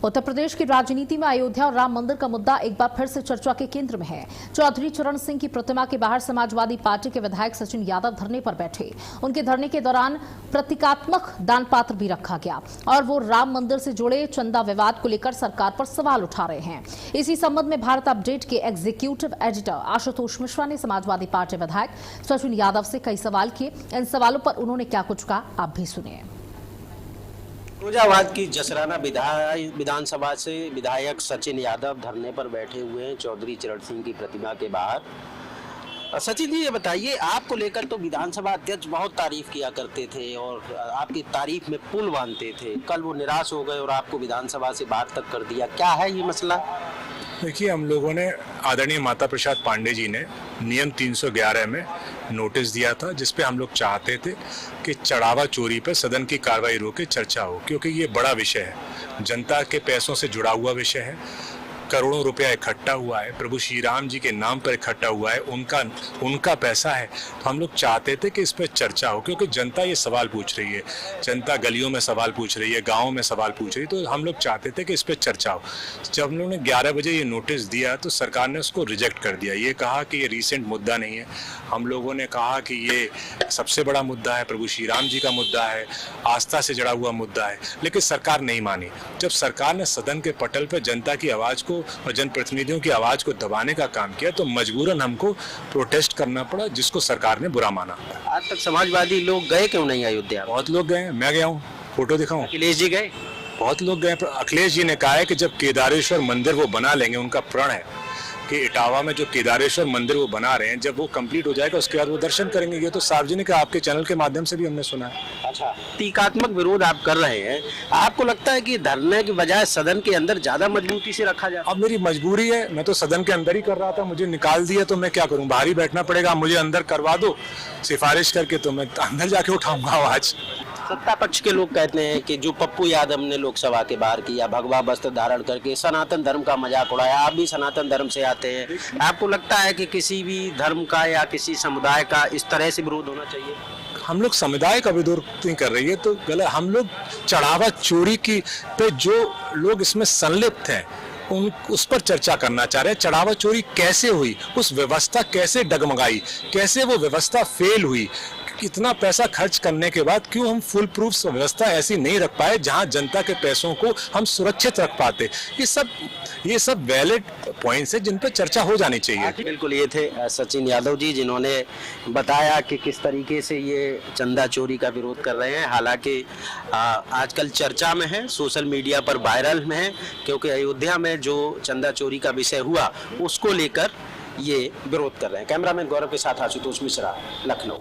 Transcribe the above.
उत्तर प्रदेश की राजनीति में अयोध्या और राम मंदिर का मुद्दा एक बार फिर से चर्चा के केंद्र में है। चौधरी चरण सिंह की प्रतिमा के बाहर समाजवादी पार्टी के विधायक सचिन यादव धरने पर बैठे। उनके धरने के दौरान प्रतीकात्मक दान पात्र भी रखा गया और वो राम मंदिर से जुड़े चंदा विवाद को लेकर सरकार पर सवाल उठा रहे हैं। इसी संबंध में भारत अपडेट के एग्जीक्यूटिव एडिटर आशुतोष मिश्रा ने समाजवादी पार्टी विधायक सचिन यादव से कई सवाल किए। इन सवालों पर उन्होंने क्या कुछ कहा, आप भी सुनिए। फिरोजाबाद की जसराना विधानसभा से विधायक सचिन यादव धरने पर बैठे हुए हैं चौधरी चरण सिंह की प्रतिमा के बाहर। सचिन जी, ये बताइए, आपको लेकर तो विधानसभा अध्यक्ष बहुत तारीफ किया करते थे और आपकी तारीफ में पुल बांधते थे। कल वो निराश हो गए और आपको विधानसभा से बाहर तक कर दिया। क्या है ये मसला? देखिए, हम लोगों ने आदरणीय माता प्रसाद पांडे जी ने नियम 311 में नोटिस दिया था, जिसपे हम लोग चाहते थे कि चढ़ावा चोरी पर सदन की कार्रवाई रोके चर्चा हो, क्योंकि ये बड़ा विषय है, जनता के पैसों से जुड़ा हुआ विषय है, करोड़ों रुपया इकट्ठा हुआ है, प्रभु श्री राम जी के नाम पर इकट्ठा हुआ है, उनका पैसा है। तो हम लोग चाहते थे कि इस पर चर्चा हो, क्योंकि जनता ये सवाल पूछ रही है, जनता गलियों में सवाल पूछ रही है, गाँव में सवाल पूछ रही है, तो हम लोग चाहते थे कि इस पर चर्चा हो। जब हम लोगों ने 11 बजे ये नोटिस दिया तो सरकार ने उसको रिजेक्ट कर दिया। ये कहा कि ये रीसेंट मुद्दा नहीं है। हम लोगों ने कहा कि ये सबसे बड़ा मुद्दा है, प्रभु श्री राम जी का मुद्दा है, आस्था से जुड़ा हुआ मुद्दा है, लेकिन सरकार नहीं मानी। जब सरकार ने सदन के पटल पर जनता की आवाज को और जनप्रतिनिधियों की आवाज को दबाने का काम किया, तो मजबूरन हमको प्रोटेस्ट करना पड़ा, जिसको सरकार ने बुरा माना। आज तक समाजवादी लोग गए क्यों नहीं अयोध्या? बहुत लोग गए, मैं गया हूँ, फोटो दिखाऊं? अखिलेश जी गए? बहुत लोग गए। अखिलेश जी ने कहा है कि जब केदारेश्वर मंदिर वो बना लेंगे, उनका प्रण है कि इटावा में जो केदारेश्वर मंदिर वो बना रहे हैं, जब वो कंप्लीट हो जाएगा उसके बाद वो दर्शन करेंगे। ये तो सार्वजनिक है, आपके चैनल के माध्यम से भी हमने सुना है। अच्छा, प्रतीकात्मक विरोध आप कर रहे हैं, आपको लगता है कि धरने की बजाय सदन के अंदर ज्यादा मजबूती से रखा जाए? अब मेरी मजबूरी है, मैं तो सदन के अंदर ही कर रहा था, मुझे निकाल दिया तो मैं क्या करूं, बाहर ही बैठना पड़ेगा। मुझे अंदर करवा दो सिफारिश करके, तो मैं अंदर जाके उठाऊंगा आवाज। सत्ता पक्ष के लोग कहते हैं कि जो पप्पू यादव ने लोकसभा के बाहर किया, भगवा वस्त्र धारण करके सनातन धर्म का मजाक उड़ाया। आप भी सनातन धर्म से आते हैं, आपको लगता है कि किसी भी धर्म का या किसी समुदाय का इस तरह से विरोध होना चाहिए? हम लोग समुदाय का विरोध नहीं कर रही है तो गलत। हम लोग चढ़ावा चोरी की पे जो लोग इसमें संलिप्त हैं उस पर चर्चा करना चाह रहे हैं। चढ़ावा चोरी कैसे हुई, उस व्यवस्था कैसे डगमगाई, कैसे वो व्यवस्था फेल हुई, इतना पैसा खर्च करने के बाद क्यों हम फुल प्रूफ व्यवस्था ऐसी नहीं रख पाए जहां जनता के पैसों को हम सुरक्षित रख पाते। ये सब वैलिड पॉइंट्स है जिन पर चर्चा हो जानी चाहिए। बिल्कुल, ये थे सचिन यादव जी, जिन्होंने बताया कि किस तरीके से ये चंदा चोरी का विरोध कर रहे हैं। हालांकि आजकल चर्चा में है, सोशल मीडिया पर वायरल में है, क्योंकि अयोध्या में जो चंदा चोरी का विषय हुआ उसको लेकर ये विरोध कर रहे हैं। कैमरामैन गौरव के साथ आशुतोष मिश्रा, लखनऊ।